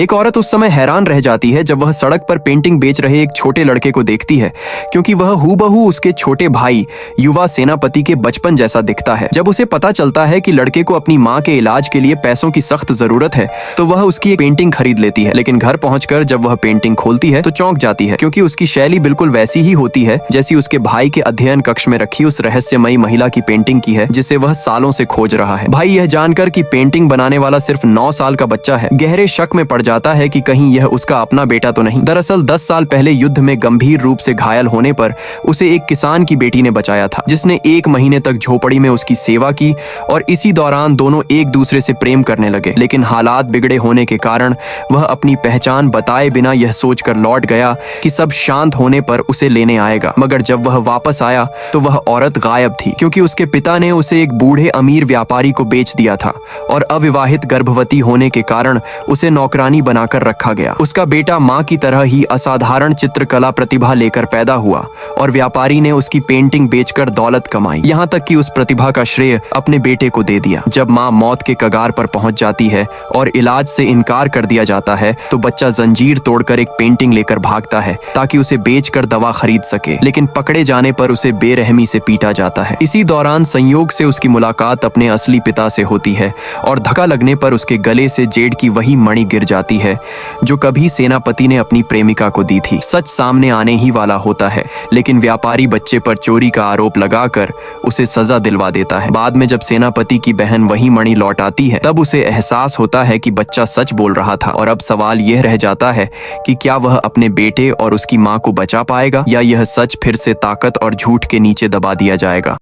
एक औरत उस समय हैरान रह जाती है जब वह सड़क पर पेंटिंग बेच रहे एक छोटे लड़के को देखती है, क्योंकि वह हूबहू उसके छोटे भाई युवा सेनापति के बचपन जैसा दिखता है। जब उसे पता चलता है कि लड़के को अपनी माँ के इलाज के लिए पैसों की सख्त जरूरत है, तो वह उसकी एक पेंटिंग खरीद लेती है। लेकिन घर पहुंचकर जब वह पेंटिंग खोलती है तो चौंक जाती है, क्योंकि उसकी शैली बिल्कुल वैसी ही होती है जैसी उसके भाई के अध्ययन कक्ष में रखी उस रहस्यमयी महिला की पेंटिंग की है, जिसे वह सालों से खोज रहा है। भाई यह जानकर कि पेंटिंग बनाने वाला सिर्फ 9 साल का बच्चा है, गहरे शक में पड़ जाता है कि कहीं यह उसका अपना बेटा तो नहीं। दरअसल 10 साल पहले युद्ध में गंभीर रूप से घायल होने पर उसे एक किसान की बेटी ने बचाया था, जिसने 1 महीने तक झोपड़ी में उसकी सेवा की और इसी दौरान दोनों एक दूसरे से प्रेम करने लगे। लेकिन हालात बिगड़े होने के कारण वह अपनी पहचान बताए बिना यह सोचकर लौट गया कि सब शांत होने पर उसे लेने आएगा। मगर जब वह वापस आया तो वह औरत गायब थी, क्योंकि उसके पिता ने उसे एक बूढ़े अमीर व्यापारी को बेच दिया था और अविवाहित गर्भवती होने के कारण उसे नौकरानी बनाकर रखा गया। उसका बेटा माँ की तरह ही असाधारण चित्रकला प्रतिभा लेकर पैदा हुआ और व्यापारी ने उसकी पेंटिंग बेचकर दौलत कमाई, यहाँ तक कि उस प्रतिभा का श्रेय अपने बेटे को दे दिया। जब माँ मौत के कगार पर पहुंच जाती है और इलाज से इनकार कर दिया जाता है तो बच्चा जंजीर तोड़कर एक पेंटिंग लेकर भागता है ताकि उसे बेचकर दवा खरीद सके। लेकिन पकड़े जाने पर उसे बेरहमी से पीटा जाता है। इसी दौरान संयोग से उसकी मुलाकात अपने असली पिता से होती है और धक्का लगने पर उसके गले से जेड की वही मणि गिर जाती है जो कभी सेनापति ने अपनी प्रेमिका को दी थी। सच सामने आने ही वाला होता है, लेकिन व्यापारी बच्चे पर चोरी का आरोप लगाकर उसे सजा दिलवा देता है। बाद में जब सेनापति की बहन वही मणि लौटाती है तब उसे एहसास होता है कि बच्चा सच बोल रहा था। और अब सवाल यह रह जाता है कि क्या वह अपने बेटे और उसकी माँ को बचा पाएगा, या यह सच फिर से ताकत और झूठ के नीचे दबा दिया जाएगा।